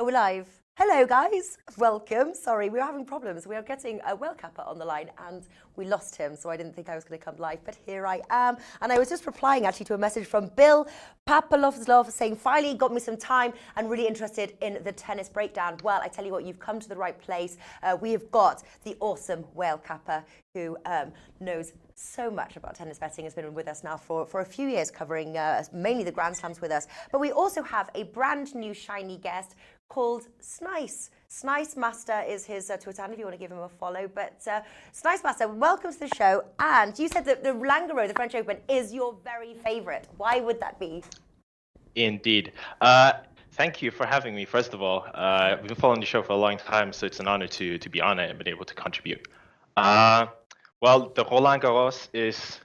Are we live? Hello, guys. Welcome. Sorry, we were having problems. We are getting a World Cupper on the line and we lost him, so I didn't think I was going to come live, but here I am. And I was just replying actually to a message from Bill Papalovslov saying, finally got me some time and really interested in the tennis breakdown. Well, I tell you what, you've come to the right place. We have got the awesome World Cupper who knows so much about tennis betting, has been with us now for a few years, covering mainly the Grand Slams with us. But we also have a brand new shiny guest called Snice. Snice Master is his Twitter handle if you want to give him a follow. But Snice Master, welcome to the show. And you said that the Roland Garros, the French Open, is your very favourite. Why would that be? Indeed. Thank you for having me, first of all. We've been following the show for a long time, so it's an honor to be on it and be able to contribute. Well, the Roland Garros is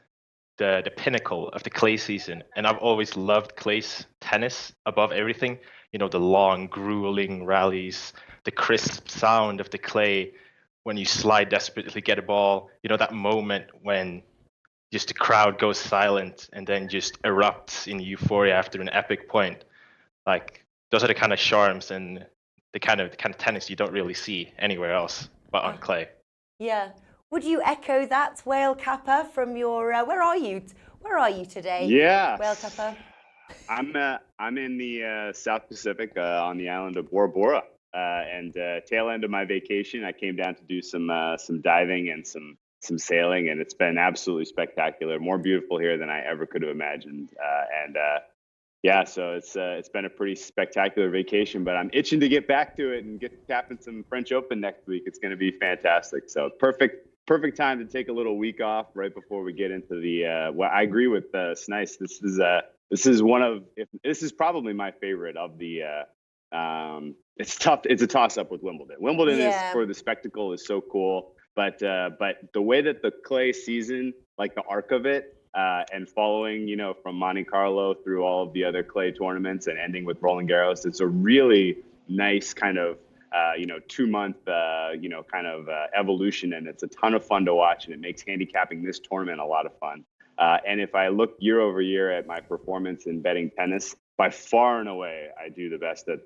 the pinnacle of the clay season, and I've always loved clay tennis above everything. You know, the long, grueling rallies, the crisp sound of the clay when you slide desperately to get a ball. You know, that moment when just the crowd goes silent and then just erupts in euphoria after an epic point. Like, those are the kind of charms and the kind of tennis you don't really see anywhere else but on clay. Yeah. Would you echo that, Whale Kappa, from your where are you? Where are you today? Yeah, Whale Kappa. I'm in the South Pacific on the island of Bora Bora, and tail end of my vacation, I came down to do some diving and some sailing, and it's been absolutely spectacular. More beautiful here than I ever could have imagined, yeah, so it's been a pretty spectacular vacation. But I'm itching to get back to it and get tapping some French Open next week. It's going to be fantastic. So perfect time to take a little week off right before we get into the. Well, I agree with Snice. This is probably my favorite of the. It's tough. It's a toss up with Wimbledon. Wimbledon is for the spectacle is so cool, but the way that the clay season, like the arc of it, and following, you know, from Monte Carlo through all of the other clay tournaments and ending with Roland Garros, it's a really nice kind of 2-month evolution, and it's a ton of fun to watch, and it makes handicapping this tournament a lot of fun. And if I look year over year at my performance in betting tennis, by far and away, I do the best at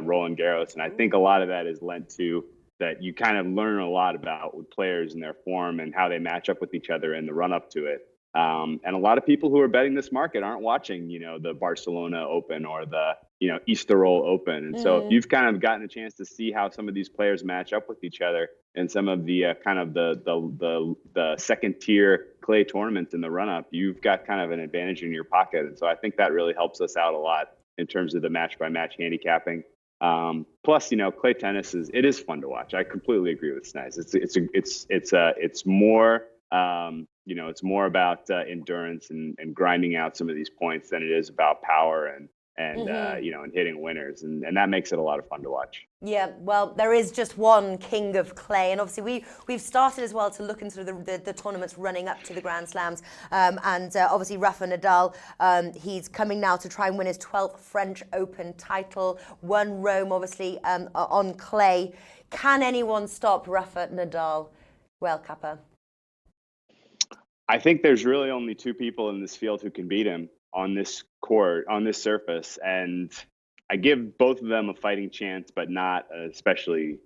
Roland Garros. And I think a lot of that is lent to that you kind of learn a lot about with players and their form and how they match up with each other in the run up to it. And a lot of people who are betting this market aren't watching, you know, the Barcelona Open or the, you know, Easterol Open. And so if you've kind of gotten a chance to see how some of these players match up with each other in some of the kind of the second tier clay tournaments in the run up, you've got kind of an advantage in your pocket. And so I think that really helps us out a lot in terms of the match by match handicapping. Plus, you know, clay tennis is fun to watch. I completely agree with Snice. It's more it's more about endurance and grinding out some of these points than it is about power and hitting winners, and that makes it a lot of fun to watch. Yeah, well, there is just one king of clay, and obviously we've started as well to look into the tournaments running up to the Grand Slams, and obviously Rafa Nadal, he's coming now to try and win his 12th French Open title, won Rome obviously on clay. Can anyone stop Rafa Nadal? Well, Kappa. I think there's really only two people in this field who can beat him on this court, on this surface, and I give both of them a fighting chance, but not an especially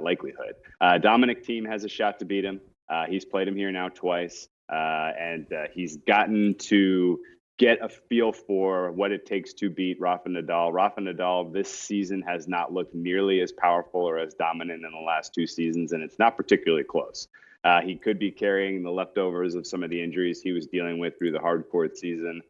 likelihood. Dominic Thiem has a shot to beat him. He's played him here now twice, and he's gotten to get a feel for what it takes to beat Rafa Nadal. Rafa Nadal this season has not looked nearly as powerful or as dominant in the last two seasons, and it's not particularly close. He could be carrying the leftovers of some of the injuries he was dealing with through the hard court season.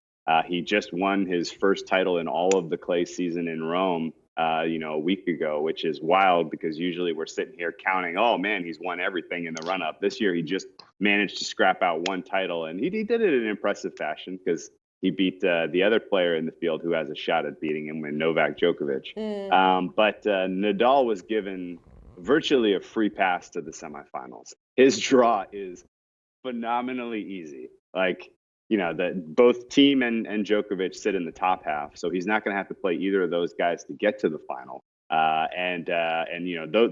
He just won his first title in all of the clay season in Rome, a week ago, which is wild because usually we're sitting here counting, oh man, he's won everything in the run up. This year, he just managed to scrap out one title, and he did it in an impressive fashion because he beat the other player in the field who has a shot at beating him, Novak Djokovic. But Nadal was given virtually a free pass to the semifinals. His draw is phenomenally easy. Like, both Thiem and Djokovic sit in the top half, so he's not going to have to play either of those guys to get to the final.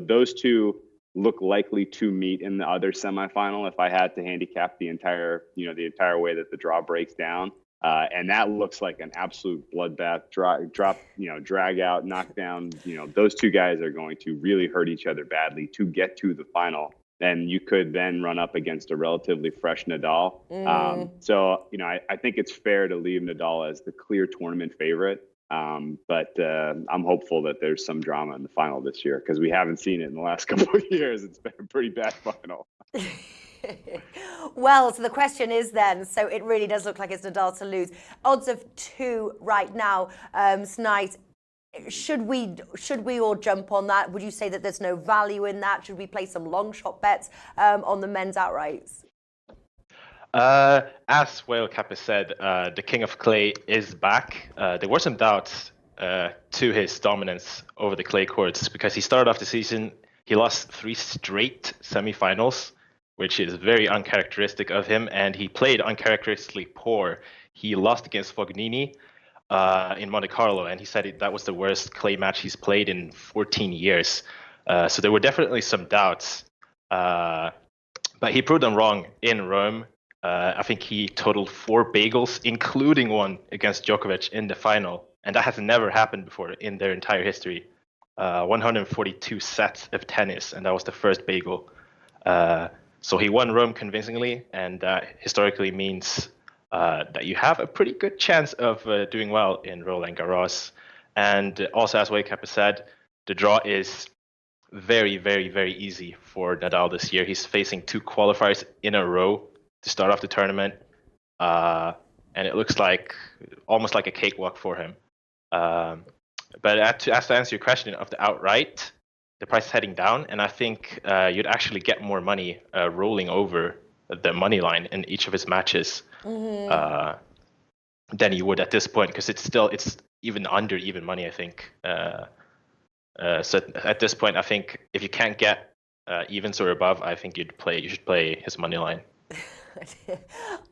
Those two look likely to meet in the other semifinal if I had to handicap the entire way that the draw breaks down. And that looks like an absolute bloodbath, drag out, knockdown. Those two guys are going to really hurt each other badly to get to the final. And you could then run up against a relatively fresh Nadal. So, I think it's fair to leave Nadal as the clear tournament favorite. But I'm hopeful that there's some drama in the final this year because we haven't seen it in the last couple of years. It's been a pretty bad final. Well, so the question is then, so it really does look like it's Nadal to lose. Odds of 2 right now, Snide. Should we all jump on that? Would you say that there's no value in that? Should we play some long shot bets on the men's outrights? As Whale Kappa said, the King of Clay is back. There were some doubts to his dominance over the clay courts because he started off the season, he lost 3 straight semifinals, which is very uncharacteristic of him, and he played uncharacteristically poor. He lost against Fognini in Monte Carlo, and he said that was the worst clay match he's played in 14 years. So there were definitely some doubts, but he proved them wrong in Rome. I think he totaled 4 bagels, including one against Djokovic in the final, and that has never happened before in their entire history. 142 sets of tennis, and that was the first bagel. So he won Rome convincingly, and that historically means that you have a pretty good chance of doing well in Roland Garros. And also, as Wake has said, the draw is very, very, very easy for Nadal this year. He's facing 2 qualifiers in a row to start off the tournament, and it looks like almost like a cakewalk for him. But to answer your question of the outright, the price is heading down, and I think you'd actually get more money rolling over the money line in each of his matches than you would at this point, because it's even under even money, I think. So at this point, I think if you can't get evens or above, I think you should play his money line.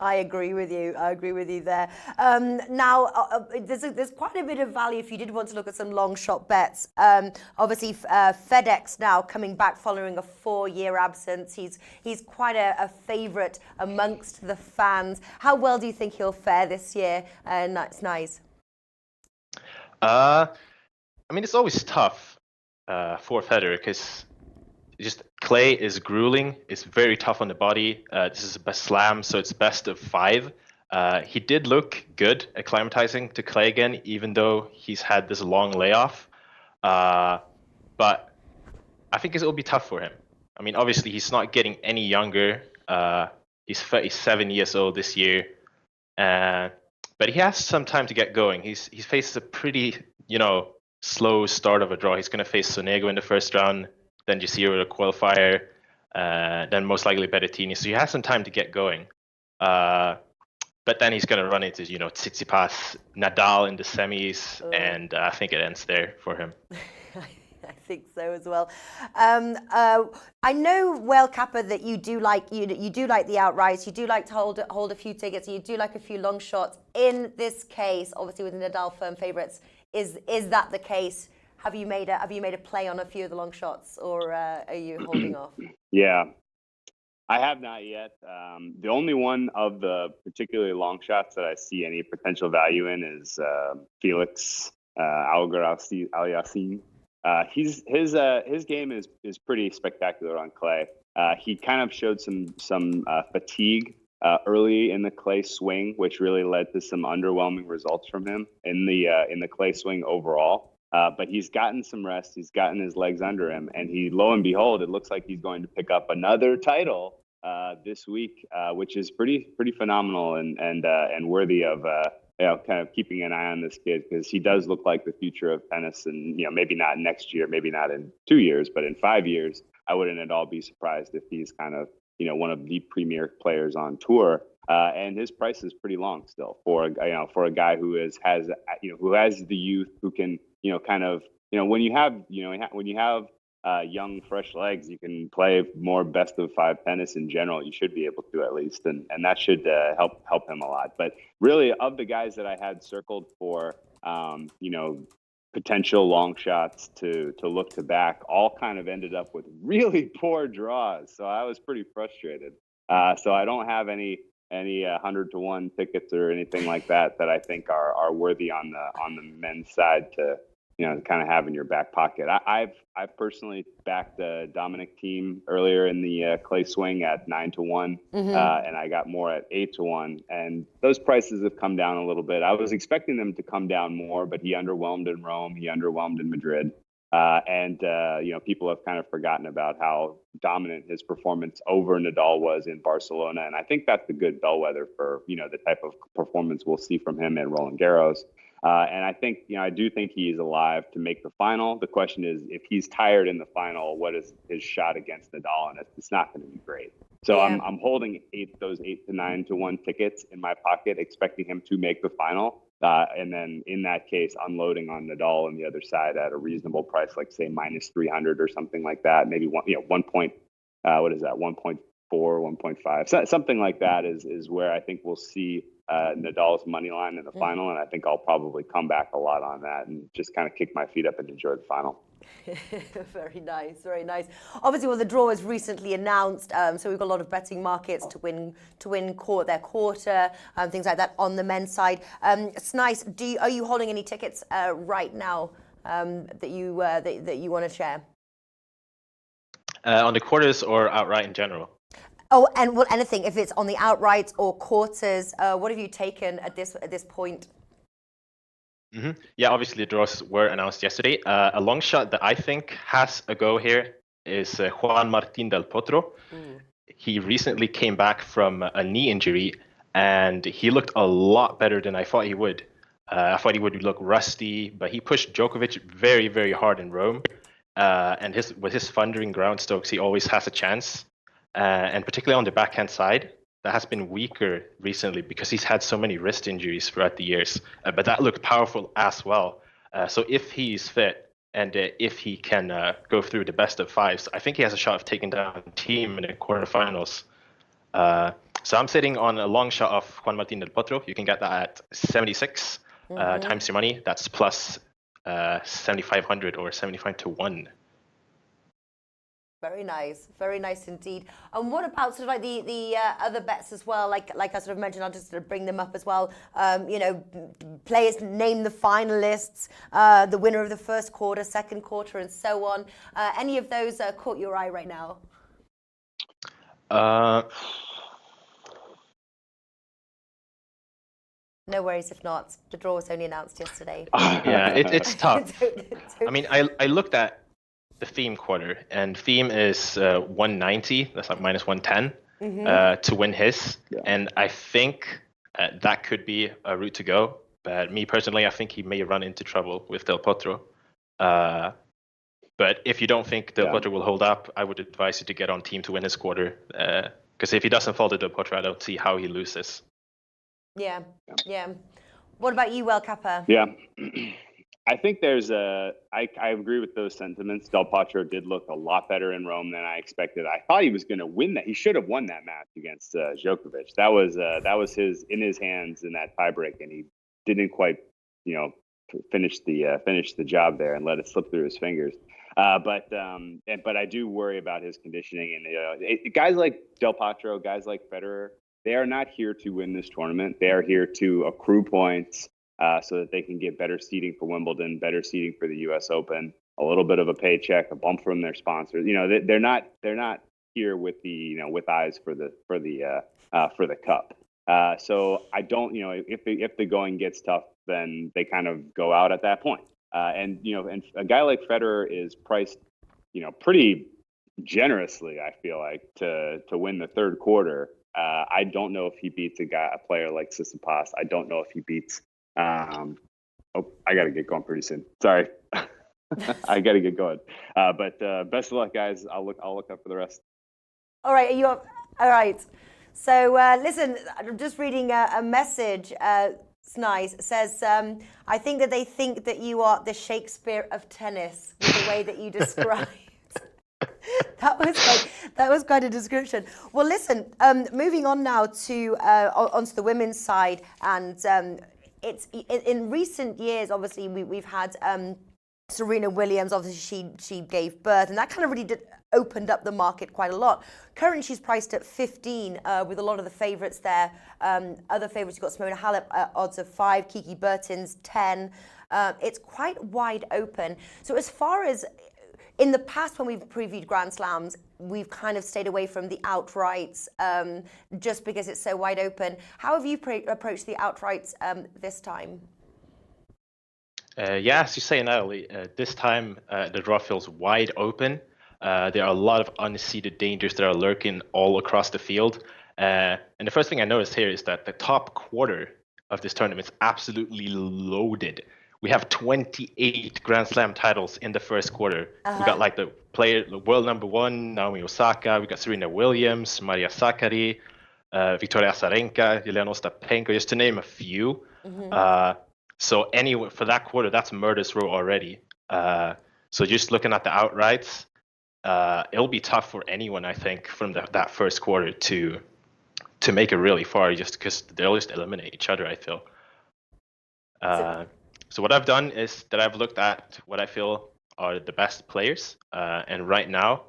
I agree with you. There. Now, there's quite a bit of value if you did want to look at some long shot bets. Obviously, FedEx now coming back following a 4-year absence. He's quite a favourite amongst the fans. How well do you think he'll fare this year? It's nice. I mean, it's always tough for Federer because just clay is grueling. It's very tough on the body. This is a best slam, so it's best of 5. He did look good acclimatizing to clay again, even though he's had this long layoff. But I think it will be tough for him. I mean, obviously, he's not getting any younger. He's 37 years old this year. But he has some time to get going. He's faced a pretty, slow start of a draw. He's going to face Sonego in the first round, then Giro, the qualifier, then most likely Berrettini. So he has some time to get going. But then he's going to run into, Tsitsipas, Nadal in the semis, and I think it ends there for him. I think so as well. I know, Whale Kappa, that you do like the outrights. You do like to hold a few tickets. You do like a few long shots. In this case, obviously with the Nadal firm favourites, is that the case? Have you made a play on a few of the long shots, or are you holding off? Yeah, I have not yet. The only one of the particularly long shots that I see any potential value in is Felix Aliassime. His game is pretty spectacular on clay. He kind of showed some fatigue early in the clay swing, which really led to some underwhelming results from him in the clay swing overall. But he's gotten some rest. He's gotten his legs under him, and lo and behold, it looks like he's going to pick up another title this week, which is pretty phenomenal and worthy of kind of keeping an eye on this kid, because he does look like the future of tennis. And maybe not next year, maybe not in 2 years, but in 5 years, I wouldn't at all be surprised if he's kind of one of the premier players on tour. And his price is pretty long still for a guy who has the youth, who can when you have young fresh legs, you can play more best of 5 tennis in general. You should be able to, at least, and that should help him a lot. But really, of the guys that I had circled for potential long shots to look to back, all kind of ended up with really poor draws. So I was pretty frustrated. So I don't have any any 100-to-1 tickets or anything like that I think are worthy on the men's side to kind of have in your back pocket. I've personally backed the Dominic team earlier in the clay swing at 9-to-1, and I got more at 8-to-1, and those prices have come down a little bit. I was expecting them to come down more, but he underwhelmed in Rome, he underwhelmed in Madrid. People have kind of forgotten about how dominant his performance over Nadal was in Barcelona. And I think that's a good bellwether for, the type of performance we'll see from him at Roland Garros. And I think, I do think he's alive to make the final. The question is, if he's tired in the final, what is his shot against Nadal? And it's not going to be great. So yeah. I'm holding those 8 to 9-to-1 tickets in my pocket, expecting him to make the final. And then in that case, unloading on Nadal on the other side at a reasonable price, like say -300 or something like that. Maybe 1 point, what is that? 1.4, 1.5, so, something like that is where I think we'll see Nadal's money line in the final. And I think I'll probably come back a lot on that and just kind of kick my feet up and enjoy the final. Very nice, very nice. Obviously, well, the draw was recently announced, so we've got a lot of betting markets to win their quarter, things like that on the men's side. It's nice. Are you holding any tickets right now that you want to share? On the quarters or outright in general? Oh, and well, anything. If it's on the outright or quarters, what have you taken at this point? Mm-hmm. Yeah, obviously the draws were announced yesterday. A long shot that I think has a go here is Juan Martín del Potro. He recently came back from a knee injury, and he looked a lot better than I thought he would. I thought he would look rusty, but he pushed Djokovic very, very hard in Rome. And with his thundering ground strokes, he always has a chance. And particularly on the backhand side, that has been weaker recently because he's had so many wrist injuries throughout the years. But that looked powerful as well. So if he's fit and if he can go through the best of fives, I think he has a shot of taking down the team in the quarterfinals. So I'm sitting on a long shot of Juan Martín del Potro. You can get that at 76 times your money. That's plus 7,500 or 75-1. Very nice indeed. And what about sort of like the other bets as well? Like I sort of mentioned, I'll just sort of bring them up as well. Players name the finalists, the winner of the first quarter, second quarter, and so on. Any of those caught your eye right now? No worries if not. The draw was only announced yesterday. Yeah, it's tough. I mean, I looked at the theme quarter, and theme is 190. That's like minus 110 to win his. Yeah. And I think that could be a route to go. But me personally, I think he may run into trouble with Del Potro. But if you don't think Del Potro will hold up, I would advise you to get on team to win his quarter. Because if he doesn't fall to Del Potro, I don't see how he loses. Yeah. What about you, Well Kappa? Yeah. I think I agree with those sentiments. Del Potro did look a lot better in Rome than I expected. I thought he was going to win that. He should have won that match against Djokovic. That was in his hands in that tiebreak, and he didn't quite, finish the job there and let it slip through his fingers. But I do worry about his conditioning, and guys like Del Potro, guys like Federer, they are not here to win this tournament. They are here to accrue points. So that they can get better seating for Wimbledon, better seating for the U.S. Open, a little bit of a paycheck, a bump from their sponsors. They're not here with with eyes for the cup. So I don't, if the going gets tough, then they kind of go out at that point. And a guy like Federer is priced, pretty generously, I feel like, to win the third quarter. I don't know if he beats a player like Tsitsipas. I don't know if he beats. I got to get going pretty soon. Sorry. I got to get going. But best of luck, guys. I'll look up for the rest. All right. All right. So listen, I'm just reading a message. It's nice. It says, I think that they think that you are the Shakespeare of tennis with the way that you described. That was quite a description. Well, listen, moving on now to onto the women's side, and it's in recent years. Obviously, we've had Serena Williams, obviously she gave birth, and that kind of really opened up the market quite a lot. Currently, she's priced at 15 with a lot of the favourites there. Other favourites, you've got Simona Halep, odds of 5, Kiki Bertens, 10. It's quite wide open. So as far as in the past, when we've previewed Grand Slams, we've kind of stayed away from the outrights just because it's so wide open. How have you approached the outrights this time? Yeah, as you say, Natalie, this time the draw feels wide open. There are a lot of unseeded dangers that are lurking all across the field. And the first thing I noticed here is that the top quarter of this tournament is absolutely loaded. We have 28 Grand Slam titles in the first quarter. We got like the world number 1, Naomi Osaka. We got Serena Williams, Maria Sakkari, Victoria Azarenka, Yelena Ostapenko, just to name a few. So anyway, for that quarter, that's murder's row already. So just looking at the outrights, it'll be tough for anyone, I think, from that first quarter to make it really far, just because they'll just eliminate each other, I feel. So what I've done is that I've looked at what I feel are the best players. And right now,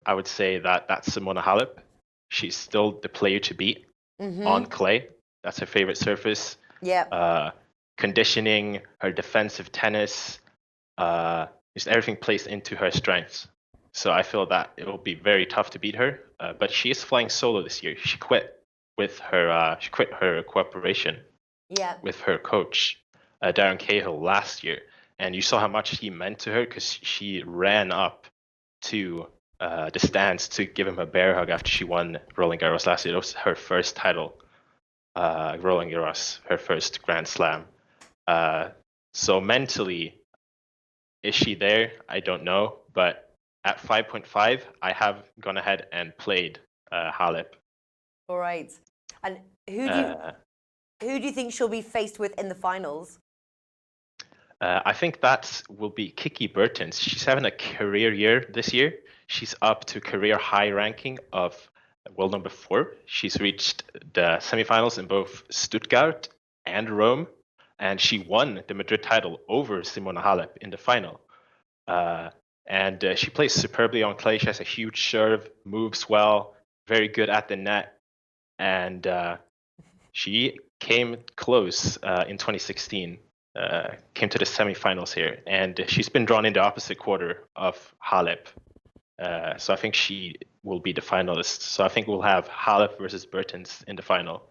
I would say that that's Simona Halep. She's still the player to beat on clay. That's her favorite surface. Yeah. Conditioning, her defensive tennis, just everything plays into her strengths. So I feel that it will be very tough to beat her. But she is flying solo this year. She quit her cooperation with her coach, Darren Cahill, last year. And you saw how much he meant to her because she ran up to the stands to give him a bear hug after she won Roland Garros last year. It was her first title, Roland Garros, her first Grand Slam. So mentally, is she there? I don't know. But at 5.5, I have gone ahead and played Halep. All right. And who do you think she'll be faced with in the finals? I think that will be Kiki Bertens. She's having a career year this year. She's up to career high ranking of world number 4. She's reached the semifinals in both Stuttgart and Rome. And she won the Madrid title over Simona Halep in the final. And she plays superbly on clay. She has a huge serve, moves well, very good at the net. And she came close in 2016, came to the semifinals here. And she's been drawn in the opposite quarter of Halep. So I think she will be the finalist. So I think we'll have Halep versus Bertens in the final.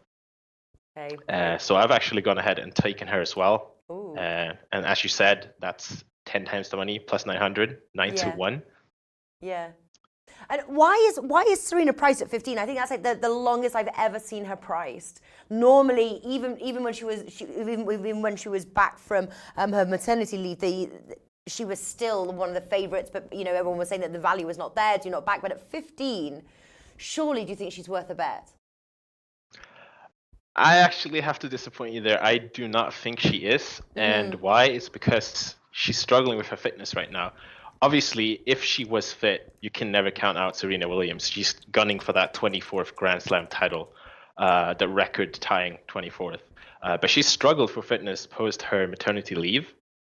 Okay. So I've actually gone ahead and taken her as well. And And as you said, that's 10 times the money plus 900, 9 to 1. Yeah. And why is Serena priced at 15? I think that's like the longest I've ever seen her priced. Normally, even when she was back from her maternity leave, she was still one of the favourites. But everyone was saying that the value was not there, do not back. But at 15, surely do you think she's worth a bet? I actually have to disappoint you there. I do not think she is. And why? It's because she's struggling with her fitness right now. Obviously, if she was fit, you can never count out Serena Williams. She's gunning for that 24th Grand Slam title, the record-tying 24th. But she's struggled for fitness post her maternity leave.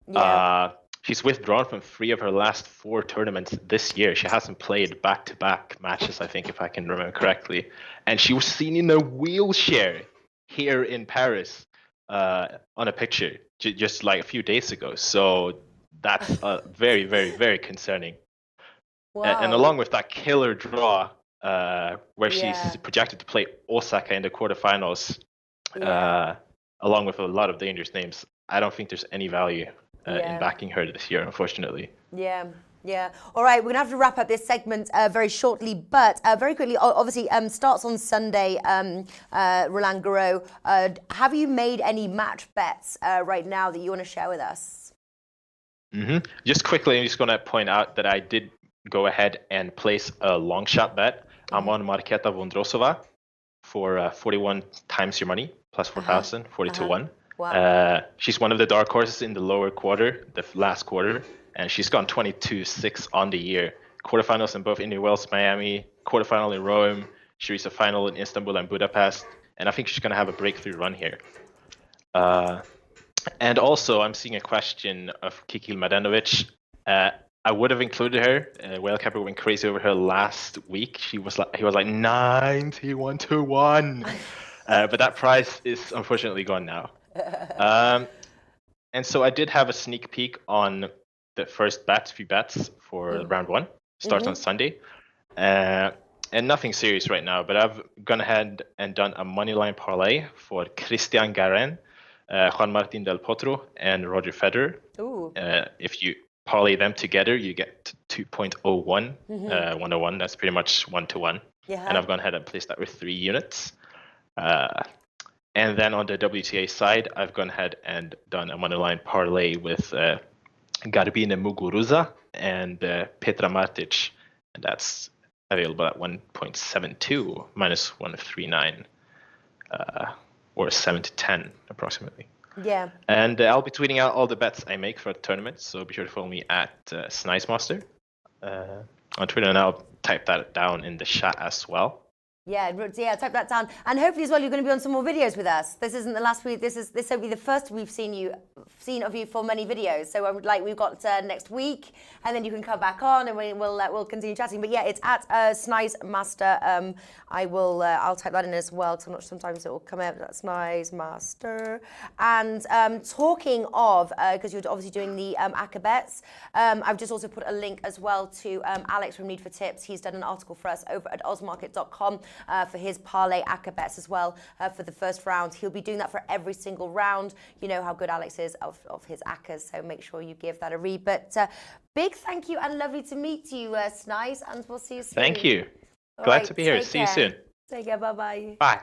Yeah. She's withdrawn from 3 of her last 4 tournaments this year. She hasn't played back-to-back matches, I think, if I can remember correctly. And she was seen in a wheelchair here in Paris on a picture just like a few days ago. So that's very, very, very concerning. Wow. And along with that killer draw where she's projected to play Osaka in the quarterfinals, along with a lot of dangerous names, I don't think there's any value in backing her this year, unfortunately. Yeah. All right, we're going to have to wrap up this segment very shortly, but very quickly, obviously, starts on Sunday, Roland Garros. Have you made any match bets right now that you want to share with us? Just quickly, I'm just going to point out that I did go ahead and place a long shot bet. I'm on Marketa Vondrosova for 41 times your money, plus 4,000, 40 to 1. Wow. She's one of the dark horses in the lower quarter, the last quarter. And she's gone 22-6 on the year. Quarterfinals in both Indian Wells, Miami, quarterfinal in Rome. She reached a final in Istanbul and Budapest. And I think she's going to have a breakthrough run here. And also, I'm seeing a question of Kiki Mladenovic. I would have included her. Whale Capper went crazy over her last week. He was like 91 to 1. But that prize is unfortunately gone now. And so I did have a sneak peek on the first few bets for round one. Starts on Sunday. And nothing serious right now, but I've gone ahead and done a moneyline parlay for Christian Garen, Juan Martín del Potro, and Roger Federer. Ooh. If you parlay them together, you get 2.01, 101. That's pretty much 1-to-1. Yeah. And I've gone ahead and placed that with 3 units. And then on the WTA side, I've gone ahead and done a moneyline parlay with Garbine Muguruza and Petra Martic, and that's available at 1.72 minus 139, or 7-10 approximately. Yeah. And I'll be tweeting out all the bets I make for the tournament, so be sure to follow me at Snicemaster on Twitter, and I'll type that down in the chat as well. Yeah, type that down. And hopefully as well, you're going to be on some more videos with us. This isn't the last week. This will be the first we've seen of you for many videos. So we've got next week, and then you can come back on, and we'll continue chatting. But yeah, it's at Snicemaster. I'll type that in as well, because I'm not sure, sometimes it will come out. That's Snicemaster. And talking of, because you're obviously doing the ACCA bets, I've just also put a link as well to Alex from Need for Tips. He's done an article for us over at ozmarket.com. For his parlay ACCA bets as well for the first round. He'll be doing that for every single round. You know how good Alex is of his ACCAs, so make sure you give that a read. But big thank you and lovely to meet you, Snice, and we'll see you soon. Thank you. Glad to be here. See you soon. Take care. Bye-bye. Bye.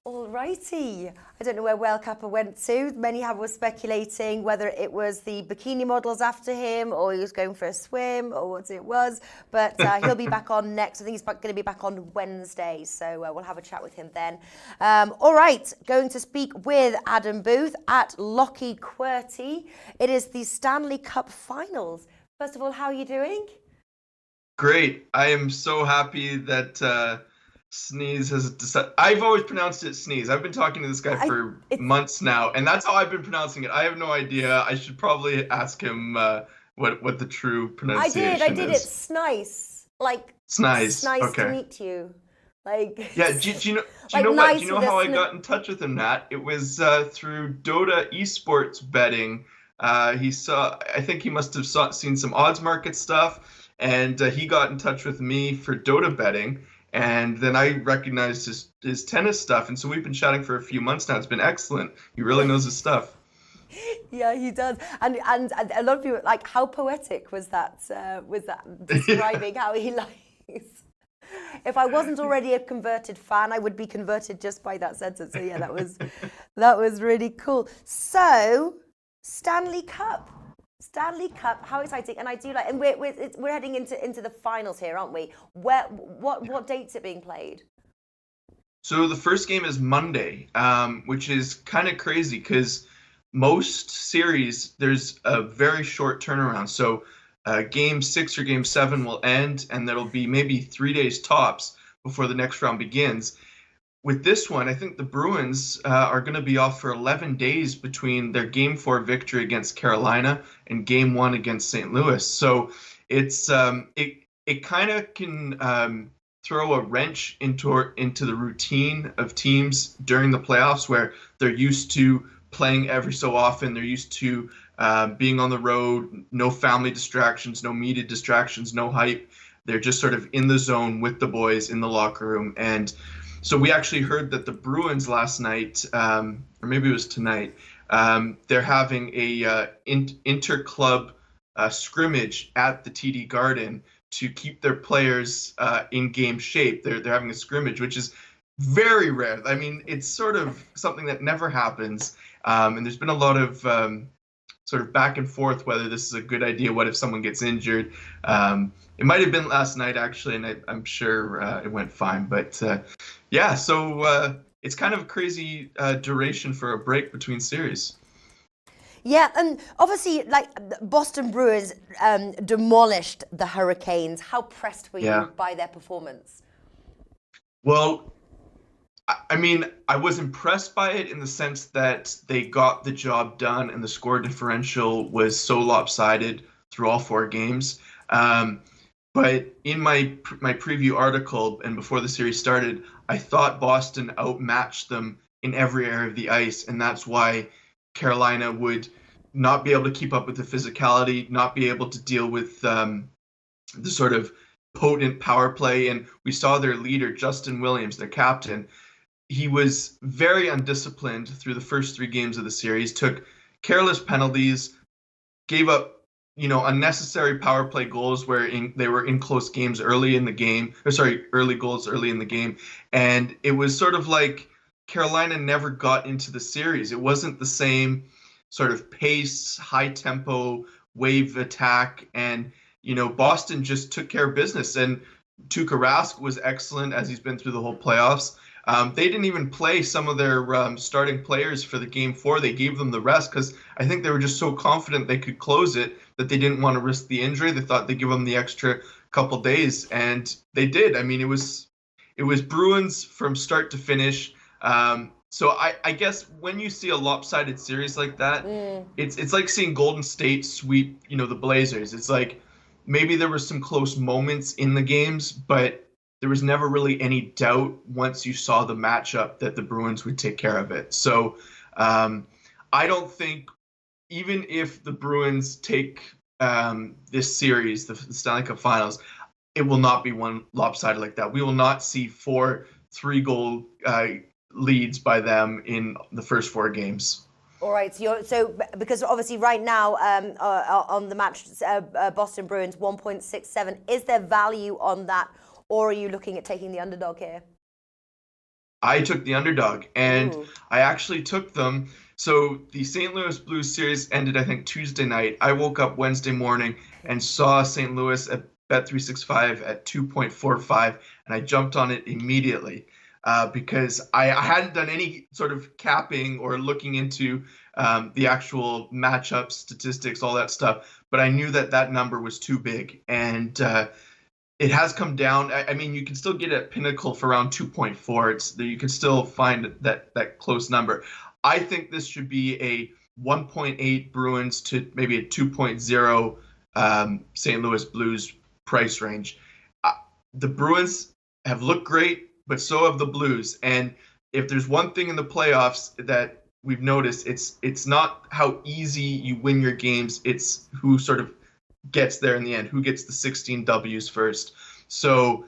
Alrighty. I don't know where Whale Capper went to. Many were speculating whether it was the bikini models after him, or he was going for a swim, or what it was. But he'll be back on next. I think he's going to be back on Wednesday, so we'll have a chat with him then. All right, going to speak with Adam Booth at Lochie Quirty. It is the Stanley Cup Finals. First of all, how are you doing? Great. I am so happy that Sneeze has decided. I've always pronounced it Sneeze. I've been talking to this guy for months now, and that's how I've been pronouncing it. I have no idea. I should probably ask him what the true pronunciation is. I did. It's Snice. Snice. Nice okay. to meet you. Yeah. Do you know how I got in touch with him, Nat? It was through Dota esports betting. I think he must have seen some odds market stuff, and he got in touch with me for Dota betting. And then I recognized his tennis stuff, and so we've been chatting for a few months now. It's been excellent. He really knows his stuff. Yeah, he does. And a lot of people, how poetic was that describing how he likes. If I wasn't already a converted fan, I would be converted just by that sentence. So yeah, that was really cool. So, Stanley Cup, how exciting! And I do like, and we're heading into the finals here, aren't we? What date's it being played? So the first game is Monday, which is kind of crazy because most series there's a very short turnaround. So game 6 or game 7 will end, and there'll be maybe 3 days tops before the next round begins. With this one, I think the Bruins are going to be off for 11 days between their Game 4 victory against Carolina and Game 1 against St. Louis. So it's it kind of can throw a wrench into the routine of teams during the playoffs, where they're used to playing every so often. They're used to being on the road, no family distractions, no media distractions, no hype. They're just sort of in the zone with the boys in the locker room. And so we actually heard that the Bruins last night, or maybe it was tonight, they're having a inter-club scrimmage at the TD Garden to keep their players in game shape. They're having a scrimmage, which is very rare. I mean, it's sort of something that never happens. And there's been a lot of sort of back and forth whether this is a good idea. What if someone gets injured? It might have been last night, actually, and I'm sure it went fine. But yeah, so it's kind of a crazy duration for a break between series. Yeah, and obviously, Boston Bruins demolished the Hurricanes. How pressed were you by their performance? Well, I mean, I was impressed by it in the sense that they got the job done and the score differential was so lopsided through all 4 games. Um, but in my preview article and before the series started, I thought Boston outmatched them in every area of the ice, and that's why Carolina would not be able to keep up with the physicality, not be able to deal with the sort of potent power play. And we saw their leader, Justin Williams, their captain. He was very undisciplined through the first 3 games of the series, took careless penalties, gave up, unnecessary power play goals where they were in close games early in the game, early goals early in the game. And it was sort of like Carolina never got into the series. It wasn't the same sort of pace, high tempo, wave attack. And, Boston just took care of business. And Tuukka Rask was excellent as he's been through the whole playoffs. They didn't even play some of their starting players for the game 4. They gave them the rest because I think they were just so confident they could close it that they didn't want to risk the injury. They thought they'd give them the extra couple days, and they did. I mean, it was Bruins from start to finish. So I guess when you see a lopsided series like that, it's like seeing Golden State sweep, the Blazers. It's like maybe there were some close moments in the games, but there was never really any doubt once you saw the matchup that the Bruins would take care of it. So I don't think, even if the Bruins take this series, the Stanley Cup Finals, it will not be one lopsided like that. We will not see 4 3-goal leads by them in the first 4 games. All right, so because obviously right now on the match, Boston Bruins 1.67, is there value on that, or are you looking at taking the underdog here? I took the underdog, and I actually took them. So the St. Louis Blues series ended, I think, Tuesday night. I woke up Wednesday morning and saw St. Louis at Bet365 at 2.45, and I jumped on it immediately. Because I hadn't done any sort of capping or looking into the actual matchup statistics, all that stuff. But I knew that number was too big. And it has come down. I mean, you can still get at Pinnacle for around 2.4. You can still find that close number. I think this should be a 1.8 Bruins to maybe a 2.0 St. Louis Blues price range. The Bruins have looked great, but so have the Blues. And if there's one thing in the playoffs that we've noticed, it's not how easy you win your games, it's who sort of gets there in the end, who gets the 16 W's first. So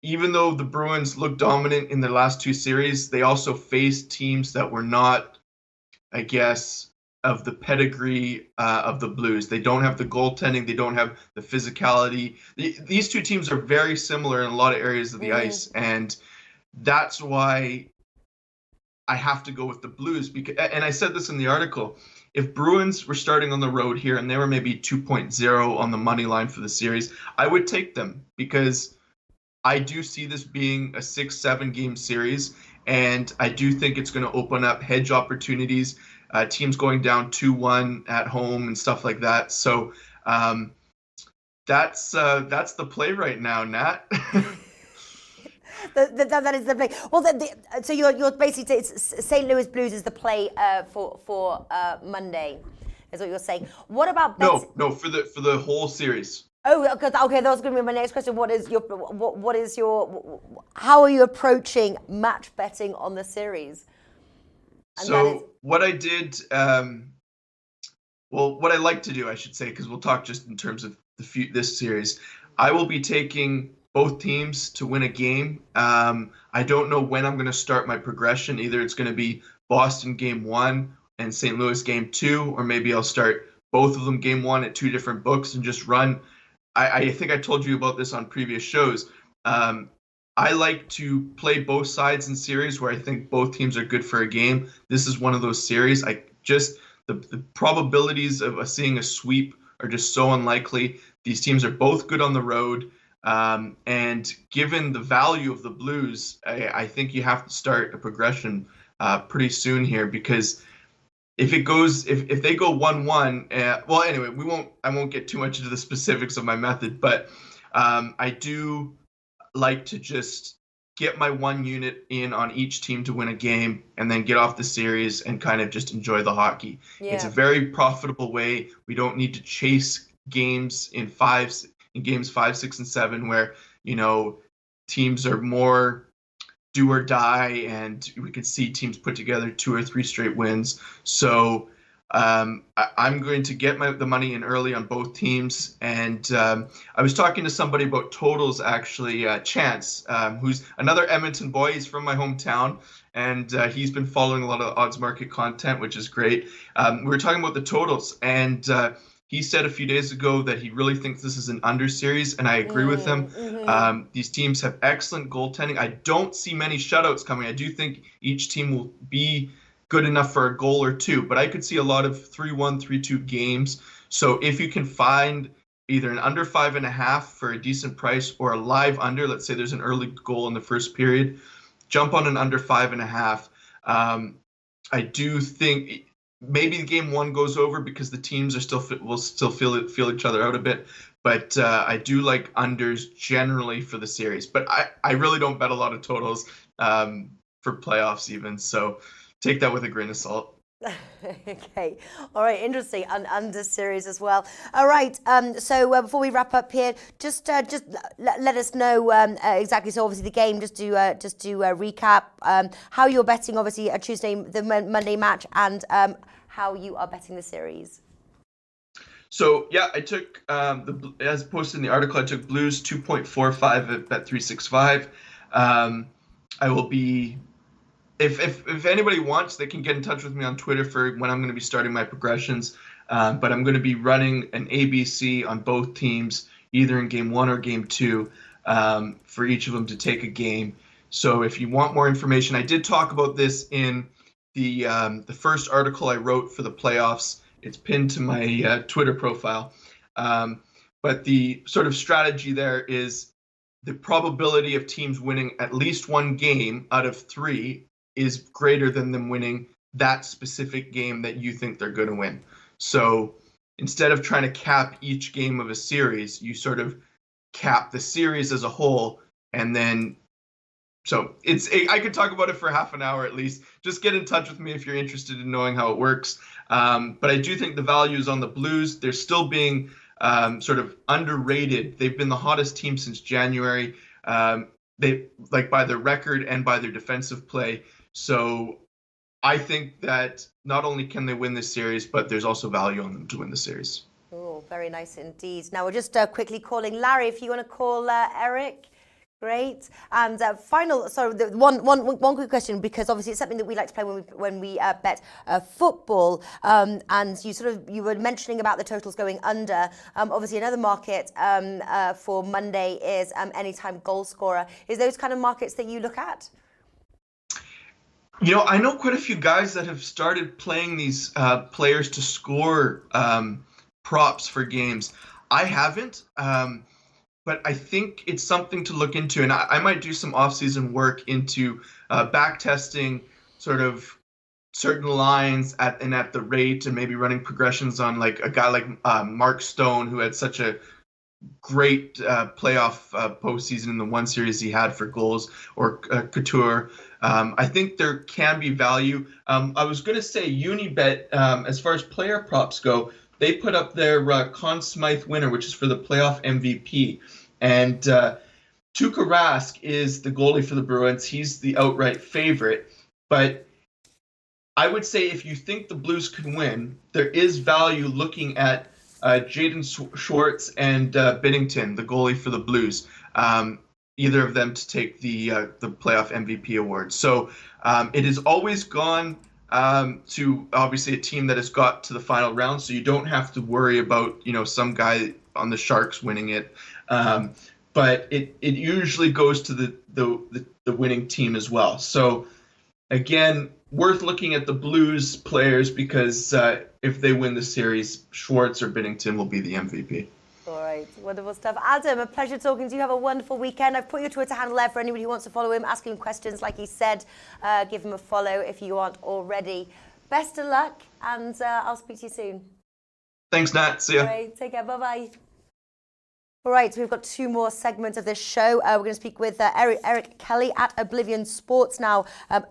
even though the Bruins look dominant in their last 2 series, they also faced teams that were not, I guess, of the pedigree of the Blues. They don't have the goaltending. They don't have the physicality. These 2 teams are very similar in a lot of areas of the ice, and that's why I have to go with the Blues. Because, and I said this in the article, if Bruins were starting on the road here and they were maybe 2.0 on the money line for the series, I would take them, because I do see this being a 6-7 game series, and I do think it's going to open up hedge opportunities, teams going down 2-1 at home and stuff like that. So that's the play right now, Nat. That is the play. Well, so you're basically St. Louis Blues is the play for Monday, is what you're saying. What about no for the whole series? Oh, okay. That was going to be my next question. How are you approaching match betting on the series? And what I did, what I like to do, I should say, because we'll talk just in terms of this series, I will be taking both teams to win a game. I don't know when I'm going to start my progression. Either it's going to be Boston game 1 and St. Louis game 2, or maybe I'll start both of them game 1 at 2 different books and just run. I think I told you about this on previous shows. I like to play both sides in series where I think both teams are good for a game. This is one of those series. The probabilities of us seeing a sweep are just so unlikely. These teams are both good on the road. And given the value of the Blues, I think you have to start a progression pretty soon here, because if they go 1-1, well, anyway, I won't get too much into the specifics of my method, but I do like to just get my 1 unit in on each team to win a game, and then get off the series and kind of just enjoy the hockey. It's a very profitable way. We don't need to chase games in games 5, 6, and 7 where, teams are more do or die, and we could see teams put together 2 or 3 straight wins. So I'm going to get the money in early on both teams. And I was talking to somebody about totals, actually, Chance, who's another Edmonton boy. He's from my hometown, and he's been following a lot of odds market content, which is great. We were talking about the totals, and he said a few days ago that he really thinks this is an under series, and I agree with him. These teams have excellent goaltending. I don't see many shutouts coming. I do think each team will be good enough for a goal or two, but I could see a lot of 3-1, 3-2 games. So if you can find either an under 5.5 for a decent price or a live under, let's say there's an early goal in the first period, jump on an under 5.5. I do think maybe the game 1 goes over because the teams will still feel each other out a bit. But I do like unders generally for the series. But I really don't bet a lot of totals for playoffs even. So take that with a grain of salt. Okay. All right. Interesting. And under series as well. All right. So before we wrap up here, just let us know exactly. So obviously the game. Just do recap how you're betting. Obviously a Tuesday, the Monday match, and how you are betting the series. So yeah, I took as posted in the article, I took Blues 2.45 at Bet365. I will be. If anybody wants, they can get in touch with me on Twitter for when I'm going to be starting my progressions. But I'm going to be running an ABC on both teams, either in game 1 or game 2, for each of them to take a game. So if you want more information, I did talk about this in the first article I wrote for the playoffs. It's pinned to my Twitter profile. But the sort of strategy there is the probability of teams winning at least 1 game out of 3 is greater than them winning that specific game that you think they're going to win. So instead of trying to cap each game of a series, you sort of cap the series as a whole. And then, so I could talk about it for half an hour at least. Just get in touch with me if you're interested in knowing how it works. But I do think the value is on the Blues. They're still being sort of underrated. They've been the hottest team since January. They by their record and by their defensive play. So I think that not only can they win this series, but there's also value on them to win the series. Oh, very nice indeed. Now we're just quickly calling Larry. If you want to call Eric, great. And one quick question, because obviously it's something that we like to play when we bet football. And you were mentioning about the totals going under. Obviously another market for Monday is anytime goal scorer. Is those kind of markets that you look at? I know quite a few guys that have started playing these players to score props for games. I haven't, but I think it's something to look into. And I might do some off-season work into back testing sort of certain lines at the rate, and maybe running progressions on like a guy like Mark Stone, who had such a great playoff postseason in the one series he had for goals, or Couture. I think there can be value. I was going to say Unibet, as far as player props go, they put up their Conn Smythe winner, which is for the playoff MVP. And Tuukka Rask is the goalie for the Bruins. He's the outright favorite. But I would say if you think the Blues can win, there is value looking at Jaden Schwartz and Binnington, the goalie for the Blues. Either of them to take the playoff MVP award. So it has always gone to obviously a team that has got to the final round, so you don't have to worry about some guy on the Sharks winning it. But it usually goes to the winning team as well. So again, worth looking at the Blues players, because if they win the series, Schwartz or Binnington will be the MVP. All right, wonderful stuff. Adam, a pleasure talking to you. Have a wonderful weekend. I've put your Twitter handle there for anybody who wants to follow him, ask him questions. Like he said, give him a follow if you aren't already. Best of luck, and I'll speak to you soon. Thanks, Nat. See ya. All right, take care. Bye-bye. All right, so we've got 2 more segments of this show. We're going to speak with Eric Kelly at Oblivion Sports now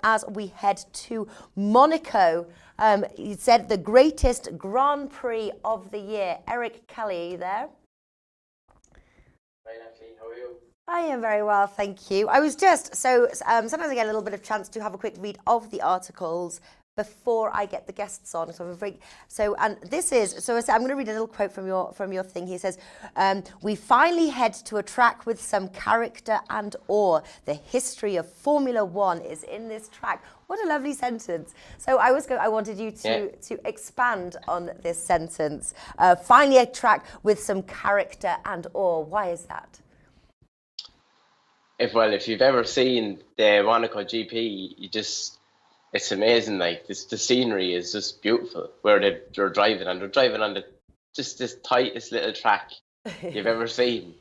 as we head to Monaco. He said the greatest Grand Prix of the year. Eric Kelly, are you there? Hi, Natalie. How are you? I am very well, thank you. I was just, sometimes I get a little bit of chance to have a quick read of the articles before I get the guests on. And this is, I'm going to read a little quote from your thing. He says, we finally head to a track with some character and awe. The history of Formula One is in this track. What a lovely sentence. So I wanted you to expand on this sentence. Finally a track with some character and awe. Why is that? If you've ever seen the Monaco GP, it's amazing. Like the scenery is just beautiful. Where they're driving on just this tightest little track you've ever seen.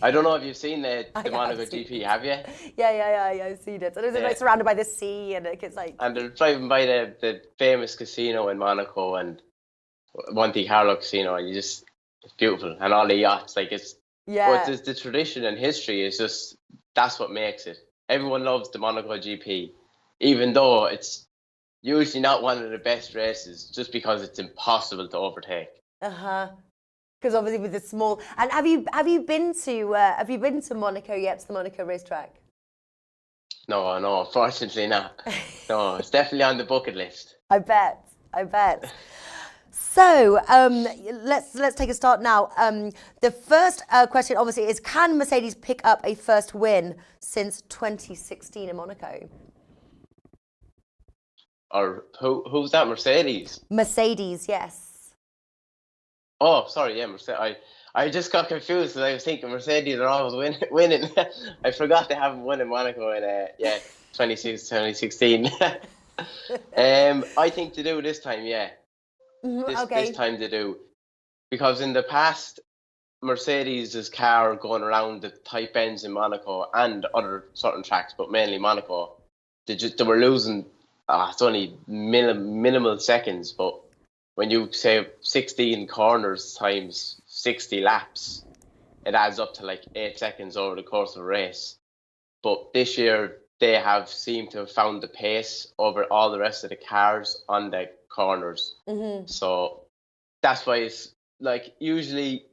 I don't know if you've seen the Monaco GP, have you? Yeah, I've seen it. And it's like surrounded by the sea, and it's like. And they're driving by the famous casino in Monaco and Monte Carlo Casino, and it's beautiful, and all the yachts. Like but the tradition and history is just that's what makes it. Everyone loves the Monaco GP. Even though it's usually not one of the best races, just because it's impossible to overtake. Because obviously with the small. And have you been to Monaco yet? To the Monaco racetrack? No, unfortunately not. No, it's definitely on the bucket list. I bet. So let's take a start now. The first question, obviously, is: can Mercedes pick up a first win since 2016 in Monaco? Or who's that? Mercedes? Mercedes, yes. Oh, sorry, yeah, Mercedes. I just got confused because I was thinking Mercedes are always winning. I forgot they haven't won in Monaco in 2016. I think to do this time, yeah. This time to do, because in the past, Mercedes' car going around the tight bends in Monaco and other certain tracks, but mainly Monaco, they were losing. It's only minimal seconds, but when you say 16 corners times 60 laps, it adds up to like 8 seconds over the course of a race. But this year, they have seemed to have found the pace over all the rest of the cars on the corners. So that's why it's like usually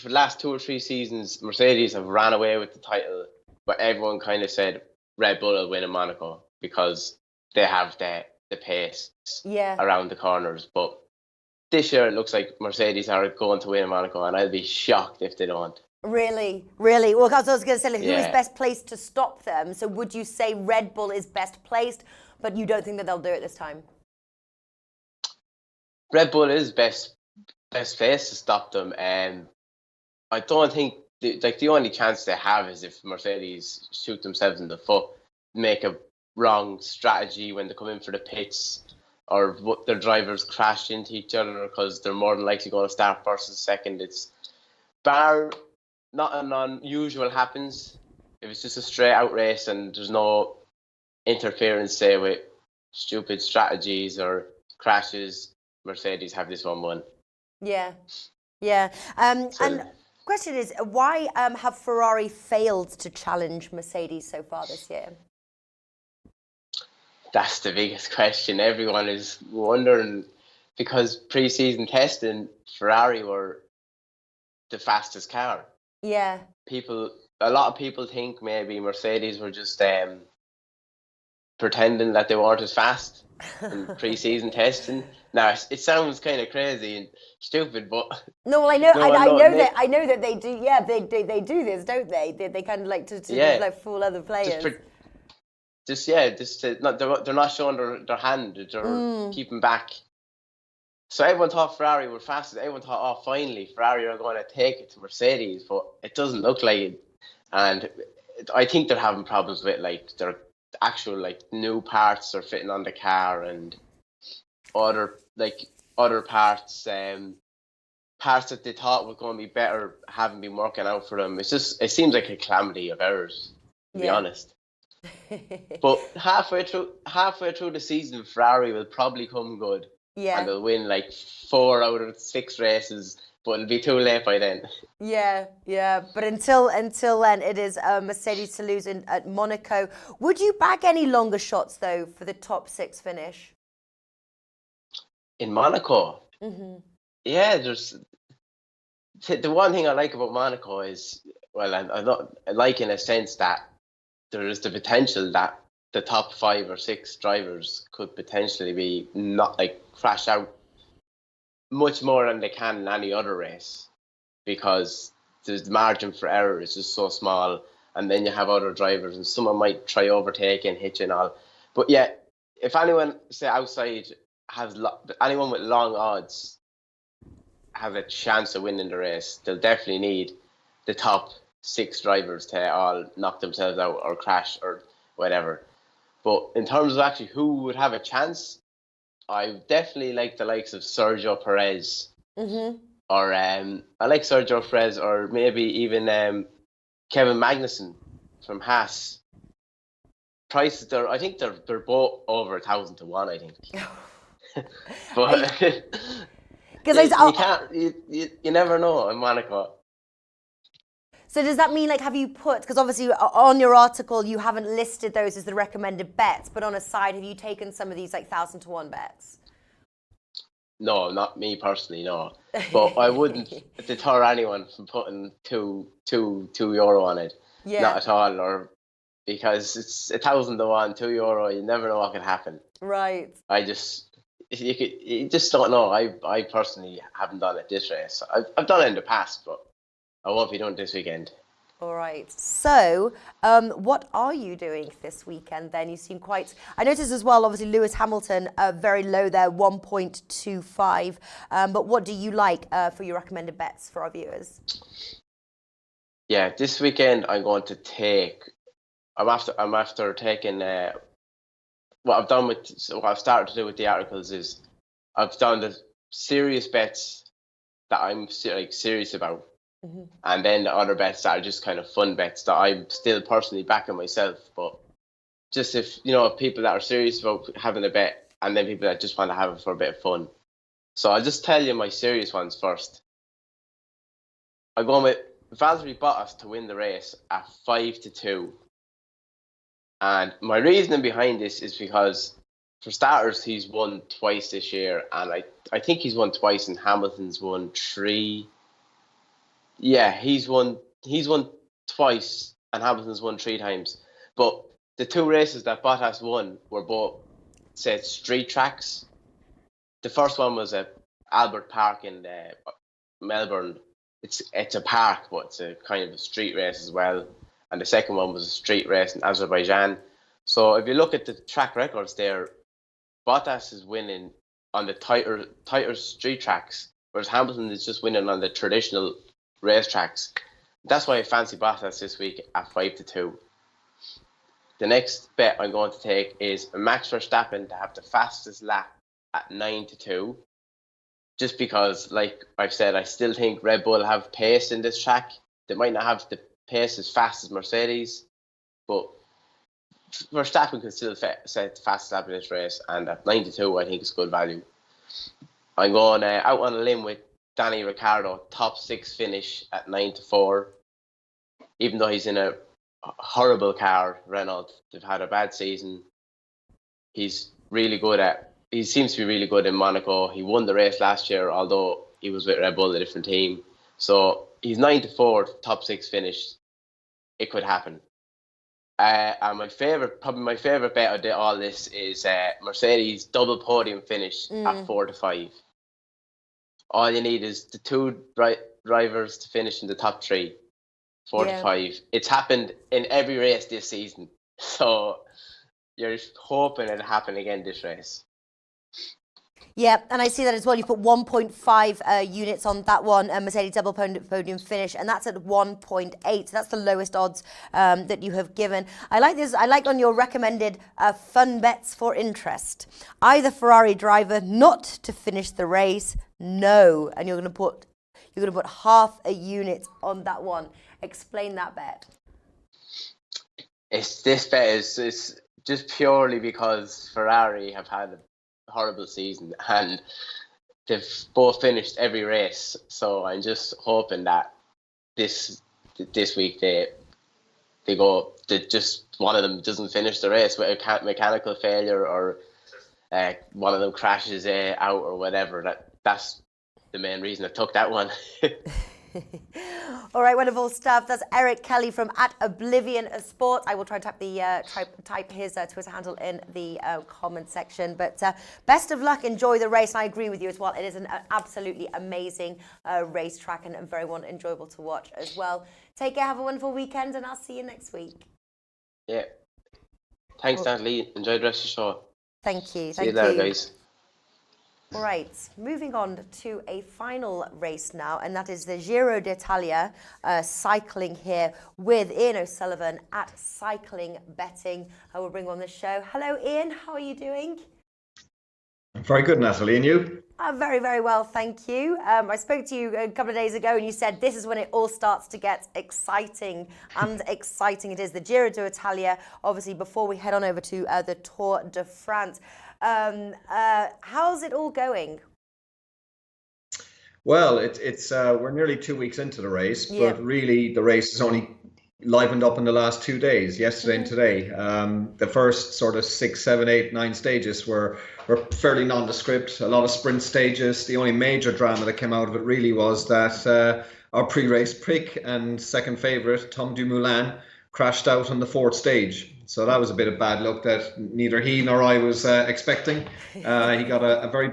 for the last 2 or 3 seasons, Mercedes have ran away with the title, but everyone kind of said Red Bull will win in Monaco because they have the pace around the corners. But this year it looks like Mercedes are going to win in Monaco, and I'll be shocked if they don't. Really? Well, I was going to say, who is best placed to stop them? So would you say Red Bull is best placed, but you don't think that they'll do it this time? Red Bull is best placed to stop them, and I don't think the only chance they have is if Mercedes shoot themselves in the foot, make a wrong strategy when they come in for the pits, or their drivers crash into each other because they're more than likely going to start first and second. It's bar nothing unusual happens. If it's just a straight out race and there's no interference, say with stupid strategies or crashes, Mercedes have this one won. Yeah. And question is, why have Ferrari failed to challenge Mercedes so far this year? That's the biggest question. Everyone is wondering, because pre-season testing, Ferrari were the fastest car. Yeah. A lot of people think maybe Mercedes were just pretending that they weren't as fast in pre-season testing. Now it sounds kind of crazy and stupid, but no, well, I know that they do. Yeah, they do this, don't they? They kind of like to like fool other players. They're not showing their hand. They're keeping back. So everyone thought Ferrari were fastest. Everyone thought, oh, finally Ferrari are going to take it to Mercedes, but it doesn't look like it. And I think they're having problems with like their actual like new parts are fitting on the car, and other parts, parts that they thought were going to be better haven't been working out for them. It seems like a calamity of errors, to be honest. But halfway through the season, Ferrari will probably come good. Yeah. And they'll win like 4 out of 6 races. but it'll be too late by then. Yeah. But until then, it is Mercedes to lose at Monaco. Would you back any longer shots though for the top 6 finish In Monaco? Yeah, there's the one thing I like about Monaco is, well, I like in a sense that there is the potential that the top 5 or 6 drivers could potentially be not crash out much more than they can in any other race, because the margin for error is just so small, and then you have other drivers and someone might try overtake and hit you and all. But yeah, if anyone say outside has anyone with long odds have a chance of winning the race, they'll definitely need the top 6 drivers to all knock themselves out or crash or whatever. But in terms of actually who would have a chance, I definitely like the likes of Sergio Perez, or I like Sergio Perez, or maybe even Kevin Magnussen from Haas. Prices I think they're both over 1,000 to 1. I think, but you never know in Monaco. So does that mean, have you put, because obviously on your article you haven't listed those as the recommended bets, but on a side, have you taken some of these 1,000 to 1 bets? No, not me personally, no. But I wouldn't deter anyone from putting two euro on it. Yeah. Not at all, or because it's 1,000 to 1, €2. You never know what could happen. Right. You just don't know. I personally haven't done it this race. I've done it in the past, but I won't be doing it this weekend. All right. So, what are you doing this weekend then? You seem quite... I noticed as well, obviously, Lewis Hamilton, very low there, 1.25. But what do you like for your recommended bets for our viewers? Yeah, this weekend I'm going to take... I'm after taking... what I've started to do with the articles is I've done the serious bets that I'm serious about. And then the other bets that are just kind of fun bets that I'm still personally backing myself. But just if people that are serious about having a bet, and then people that just want to have it for a bit of fun. So I'll just tell you my serious ones first. I'm going with Valtteri Bottas to win the race at 5-2. And my reasoning behind this is because, for starters, he's won twice this year, and I think he's won twice, and Hamilton's won 3. Yeah, he's won twice, and Hamilton's won 3 times. But the 2 races that Bottas won were both said street tracks. The first one was at Albert Park in Melbourne. It's a park, but it's a kind of a street race as well. And the second one was a street race in Azerbaijan. So if you look at the track records there, Bottas is winning on the tighter street tracks, whereas Hamilton is just winning on the traditional racetracks. That's why I fancy Bottas this week at 5-2. The next bet I'm going to take is Max Verstappen to have the fastest lap at 9-2. Just because, like I've said, I still think Red Bull have pace in this track. They might not have the pace as fast as Mercedes, but Verstappen can still set the fastest lap in this race, and at 9-2 I think it's good value. I'm going out on a limb with Danny Ricciardo, top 6 finish at 9-4. Even though he's in a horrible car, Renault, they've had a bad season. He seems to be really good in Monaco. He won the race last year, although he was with Red Bull, a different team. So he's 9-4, top 6 finish. It could happen. And my favorite bet out of all this is Mercedes double podium finish at 4-5. All you need is the 2 drivers to finish in the top 3, 4-5. It's happened in every race this season, so you're hoping it'll happen again this race. Yeah, and I see that as well. You put 1.5 units on that one, Mercedes double podium finish, and that's at 1.8. So that's the lowest odds that you have given. I like this. I like on your recommended fun bets for interest. Either Ferrari driver not to finish the race, no, and you're going to put half a unit on that one. Explain that bet. This bet is just purely because Ferrari have had horrible season, and they've both finished every race. So I'm just hoping that this week they go, that just one of them doesn't finish the race with a mechanical failure, or one of them crashes out or whatever. That's the main reason I took that one. All right, wonderful stuff. That's Eric Kelly from @Oblivion Sport. I will try and type his Twitter handle in the comment section. But best of luck. Enjoy the race. And I agree with you as well. It is an absolutely amazing racetrack and very enjoyable to watch as well. Take care. Have a wonderful weekend, and I'll see you next week. Yeah. Thanks, Natalie. Enjoy the rest of the show. Thank you. See you later, guys. All right, moving on to a final race now, and that is the Giro d'Italia, cycling here with Ian O'Sullivan at Cycling Betting. I will bring on the show. Hello, Ian. How are you doing? Very good, Natalie. And you? Very, very well, thank you. I spoke to you a couple of days ago and you said this is when it all starts to get exciting, and exciting it is. The Giro d'Italia, obviously, before we head on over to the Tour de France. How's it all going? Well, it's we're nearly 2 weeks into the race, but really the race is only livened up in the last 2 days, yesterday and today. The first sort of 6, 7, 8, 9 stages were fairly nondescript, a lot of sprint stages. The only major drama that came out of it really was that our pre-race pick and second favourite, Tom Dumoulin, crashed out on the 4th stage. So that was a bit of bad luck that neither he nor I was expecting. He got a very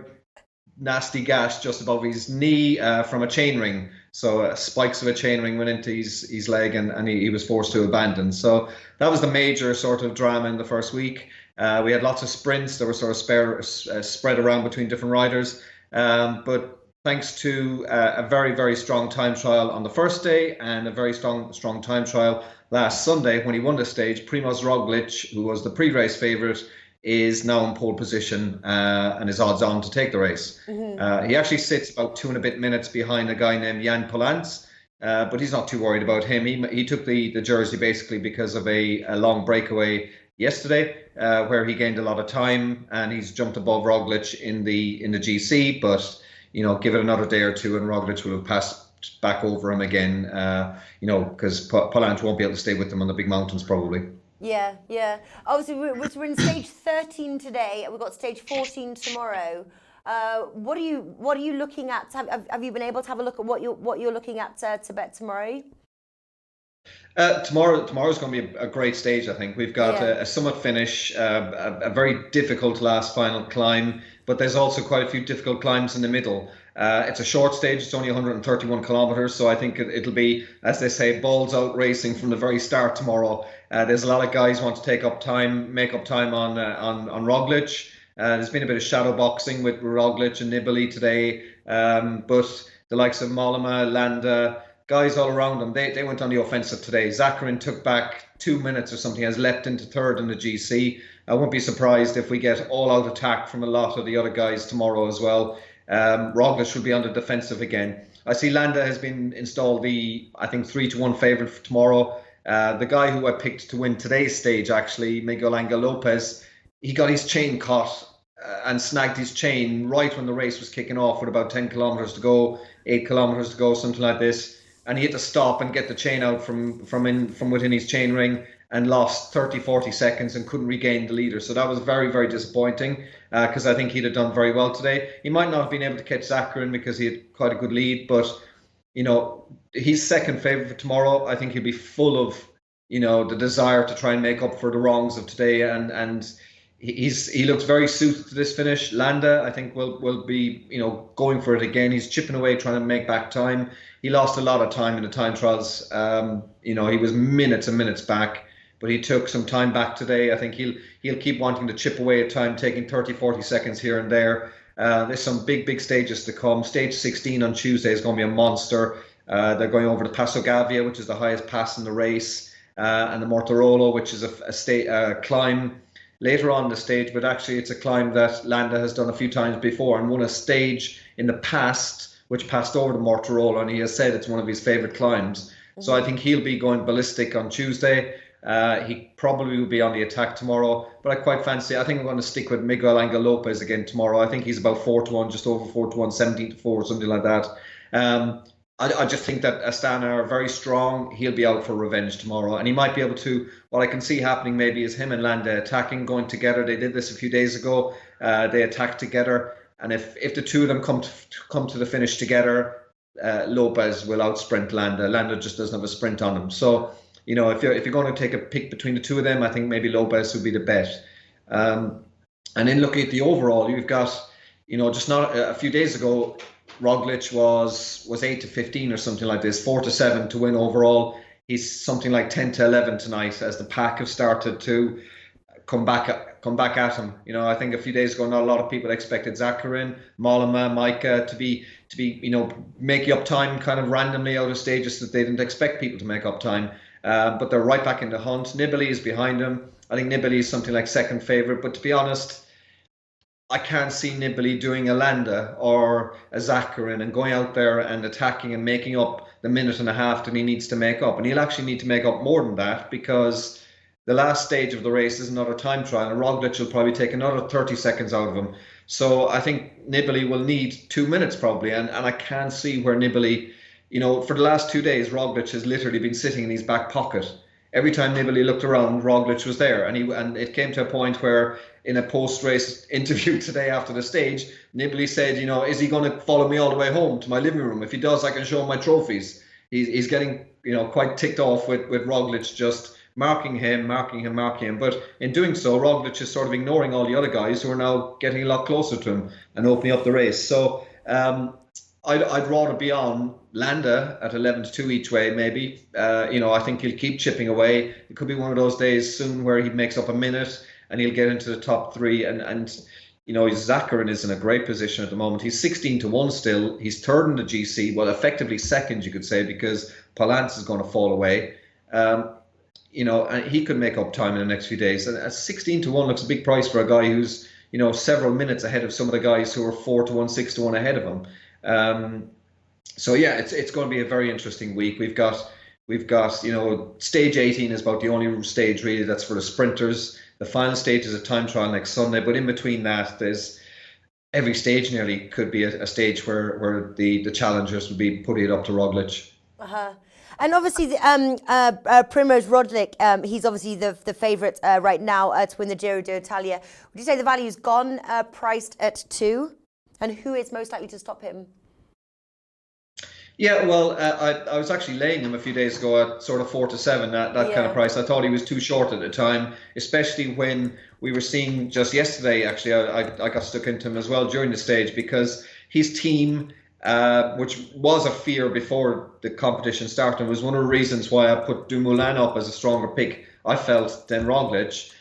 nasty gash just above his knee from a chainring. So spikes of a chainring went into his leg, and he was forced to abandon. So that was the major sort of drama in the first week. We had lots of sprints that were sort of spread around between different riders. But thanks to a very, very strong time trial on the first day and a very strong time trial last Sunday when he won the stage, Primoz Roglic, who was the pre-race favourite, is now in pole position and is odds on to take the race. He actually sits about 2 and a bit minutes behind a guy named Jan Polans, but he's not too worried about him. He took the jersey basically because of a long breakaway yesterday where he gained a lot of time, and he's jumped above Roglic in the GC, but give it another day or two and Roglic will have passed back over him again, because Polans won't be able to stay with them on the big mountains probably. Yeah. Obviously, we're in stage 13 today. We've got stage 14 tomorrow. What are you looking at? Have you been able to have a look at what you're looking at to bet tomorrow? Tomorrow's going to be a great stage. I think we've got a summit finish, a very difficult last final climb, but there's also quite a few difficult climbs in the middle. It's a short stage. It's only 131 kilometers, so I think it'll be, as they say, balls out racing from the very start tomorrow. There's a lot of guys who want to make up time on Roglic. There's been a bit of shadow boxing with Roglic and Nibali today, but the likes of Mollema, Landa, guys all around them, they went on the offensive today. Zakarin took back 2 minutes or something, has leapt into third in the GC. I won't be surprised if we get all-out attack from a lot of the other guys tomorrow as well. Roglic will be on the defensive again. I see Landa has been installed I think 3-1 favourite for tomorrow. The guy who I picked to win today's stage, actually, Miguel Angel Lopez, he got his chain caught and snagged his chain right when the race was kicking off with about 10 kilometres to go, 8 kilometres to go, something like this. And he had to stop and get the chain out from within his chain ring, and lost 30-40 seconds and couldn't regain the leader. So that was very, very disappointing because I think he'd have done very well today. He might not have been able to catch Zakarin because he had quite a good lead, but he's second favourite for tomorrow. I think he'll be full of the desire to try and make up for the wrongs of today, and he looks very suited to this finish. Landa, I think, will be going for it again. He's chipping away trying to make back time. He lost a lot of time in the time trials. He was minutes and minutes back, but he took some time back today. I think he'll keep wanting to chip away at time, taking 30-40 seconds here and there. There's some big stages to come. Stage 16 on Tuesday is going to be a monster. They're going over the Passo Gavia, which is the highest pass in the race, and the Mortarolo, which is a climb later on in the stage, but actually it's a climb that Landa has done a few times before and won a stage in the past which passed over the Mortarolo, and he has said it's one of his favourite climbs. So I think he'll be going ballistic on Tuesday. He probably will be on the attack tomorrow, but I quite fancy. I think I'm going to stick with Miguel Angel Lopez again tomorrow. I think he's about 4-1, just over 4-1, 17-4, something like that. I just think that Astana are very strong. He'll be out for revenge tomorrow, and he might be able to. What I can see happening maybe is him and Landa attacking, going together. They did this a few days ago. They attacked together, and if the two of them come to the finish together, Lopez will outsprint Landa. Landa just doesn't have a sprint on him. So, if you're going to take a pick between the two of them, I think maybe Lopez would be the bet. And then looking at the overall, you've got, just not a few days ago, Roglic was 8-15 or something like this, 4-7 to win overall. He's something like 10-11 tonight as the pack have started to come back at him. I think a few days ago, not a lot of people expected Zakarin, Mollema, Maika to be making up time kind of randomly out of stages that they didn't expect people to make up time. But they're right back in the hunt. Nibali is behind him. I think Nibali is something like second favourite. But to be honest, I can't see Nibali doing a Landa or a Zakarin and going out there and attacking and making up the minute and a half that he needs to make up. And he'll actually need to make up more than that, because the last stage of the race is another time trial, and Roglic will probably take another 30 seconds out of him. So I think Nibali will need 2 minutes probably, and I can't see where Nibali, for the last 2 days, Roglic has literally been sitting in his back pocket. Every time Nibali looked around, Roglic was there, and it came to a point where in a post-race interview today after the stage, Nibali said, is he going to follow me all the way home to my living room? If he does, I can show him my trophies. He's getting, quite ticked off with Roglic just marking him. But in doing so, Roglic is sort of ignoring all the other guys who are now getting a lot closer to him and opening up the race. So I'd rather be on Landa at 11-2 each way, maybe. I think he'll keep chipping away. It could be one of those days soon where he makes up a minute and he'll get into the top three. And Zakarin is in a great position at the moment. He's 16-1 still. He's third in the GC. Well, effectively second, you could say, because Palance is going to fall away. And he could make up time in the next few days. And 16-1 looks a big price for a guy who's, several minutes ahead of some of the guys who are 4-1, 6-1 ahead of him. So yeah, it's going to be a very interesting week. We've got stage 18 is about the only stage really that's for the sprinters. The final stage is a time trial next Sunday, but in between that, there's every stage nearly could be a stage where the challengers will be putting it up to Roglic. And obviously, Primož Roglic, he's obviously the favourite right now to win the Giro d'Italia. Would you say the value's gone, priced at 2? And who is most likely to stop him? Yeah, well, I was actually laying him a few days ago at sort of 4-7, that kind of price. I thought he was too short at the time, especially when we were seeing just yesterday, actually, I got stuck into him as well during the stage, because his team, which was a fear before the competition started, was one of the reasons why I put Dumoulin up as a stronger pick, I felt, than Roglic.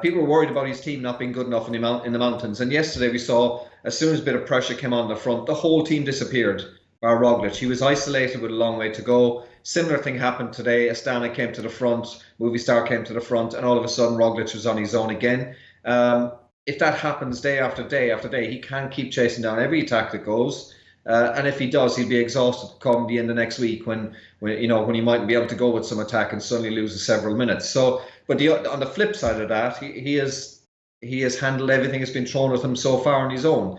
People were worried about his team not being good enough in the mountains. And yesterday we saw, as soon as a bit of pressure came on the front, the whole team disappeared. Roglic. He was isolated with a long way to go. Similar thing happened today. Astana came to the front, Movistar came to the front, and all of a sudden Roglic was on his own again. If that happens day after day after day, he can't keep chasing down every attack that goes. And if he does, he'll be exhausted come the end of next week when he mightn't be able to go with some attack and suddenly loses several minutes. So, but on the flip side of that, he has handled everything that's been thrown at him so far on his own.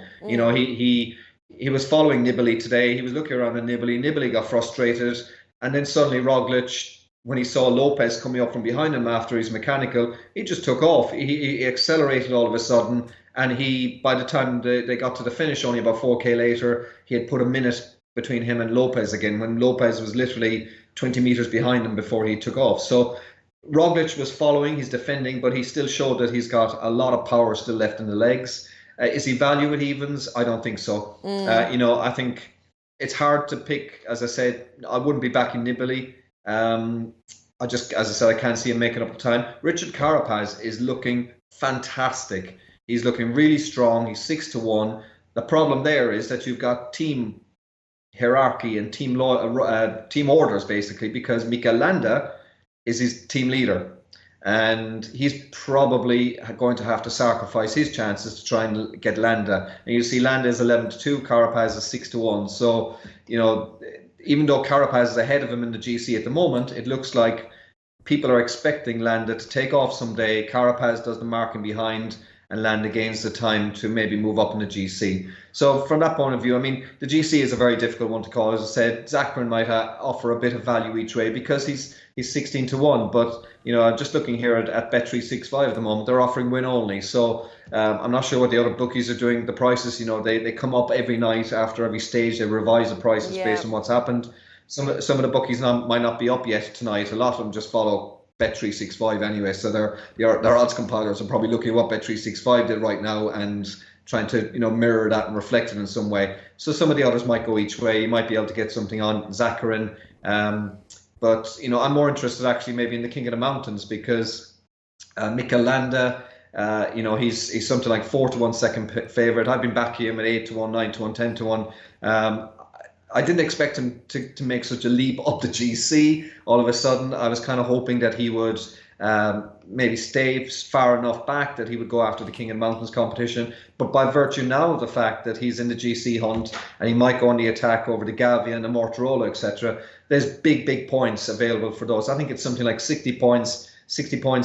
He was following Nibali today. He was looking around at Nibali. Nibali got frustrated. And then suddenly Roglic, when he saw Lopez coming up from behind him after his mechanical, he just took off. He accelerated all of a sudden. And by the time they got to the finish, only about 4K later, he had put a minute between him and Lopez again, when Lopez was literally 20 metres behind him before he took off. So Roglic was following, he's defending, but he still showed that he's got a lot of power still left in the legs. Is he value at evens? I don't think so. I think it's hard to pick. As I said, I wouldn't be backing Nibali. As I said, I can't see him making up the time. Richard Carapaz is looking fantastic. He's looking really strong. He's 6-1. The problem there is that you've got team hierarchy and team orders, basically, because Mikel Landa is his team leader. And he's probably going to have to sacrifice his chances to try and get Landa. And you see Landa is 11-2, Carapaz is 6-1. So, even though Carapaz is ahead of him in the GC at the moment, it looks like people are expecting Landa to take off someday. Carapaz does the marking behind, and Landa gains the time to maybe move up in the GC. So from that point of view, I mean, the GC is a very difficult one to call. As I said, Zakarin might offer a bit of value each way because he's 16-1. But I'm just looking here at Bet365 at the moment. They're offering win only. So I'm not sure what the other bookies are doing. The prices, they come up every night after every stage. They revise the prices based on what's happened. Some of the bookies might not be up yet tonight. A lot of them just follow Bet365 anyway, so their odds compilers are probably looking at what Bet365 did right now and trying to mirror that and reflect it in some way. So some of the others might go each way. You might be able to get something on Zakarin, but I'm more interested actually maybe in the King of the Mountains because Mikel Landa, he's something like 4-1 second favorite. I've been backing him at 8-1, 9-1, 10-1. I didn't expect him to make such a leap up the GC all of a sudden. I was kind of hoping that he would maybe stay far enough back that he would go after the King of Mountains competition. But by virtue now of the fact that he's in the GC hunt and he might go on the attack over the Gavia and the Mortarola, etc., there's big points available for those. I think it's something like 60 points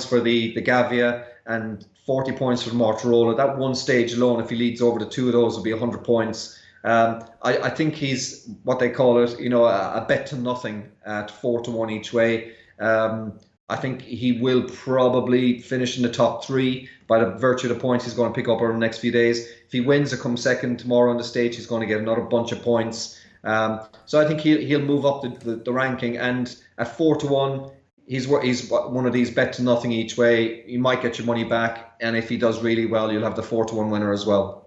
for the Gavia and 40 points for the Mortarola. That one stage alone, if he leads over the two of those, will be 100 points. I think he's what they call it, a bet to nothing at 4-1 each way. I think he will probably finish in the top 3 by the virtue of the points he's going to pick up over the next few days. If he wins or comes second tomorrow on the stage, he's going to get another bunch of points. So I think he'll move up the ranking, and at 4-1, he's one of these bet to nothing each way. You might get your money back, and if he does really well, you'll have the 4-1 winner as well.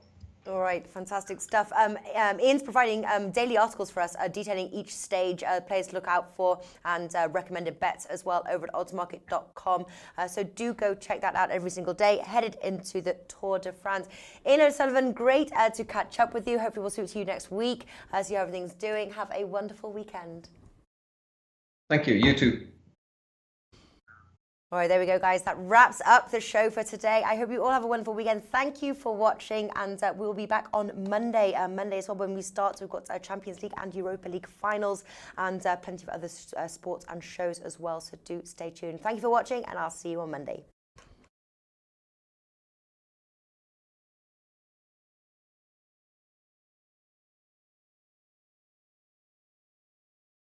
All right, fantastic stuff. Ian's providing daily articles for us detailing each stage, players to look out for, and recommended bets as well over at oddsmarket.com. So do go check that out every single day, headed into the Tour de France. Ian O'Sullivan, great to catch up with you. Hopefully we'll speak to you next week, see how everything's doing. Have a wonderful weekend. Thank you. You too. All right, there we go, guys. That wraps up the show for today. I hope you all have a wonderful weekend. Thank you for watching, and we'll be back on Monday. Monday as well when we start. So we've got Champions League and Europa League finals and plenty of other sports and shows as well. So do stay tuned. Thank you for watching, and I'll see you on Monday.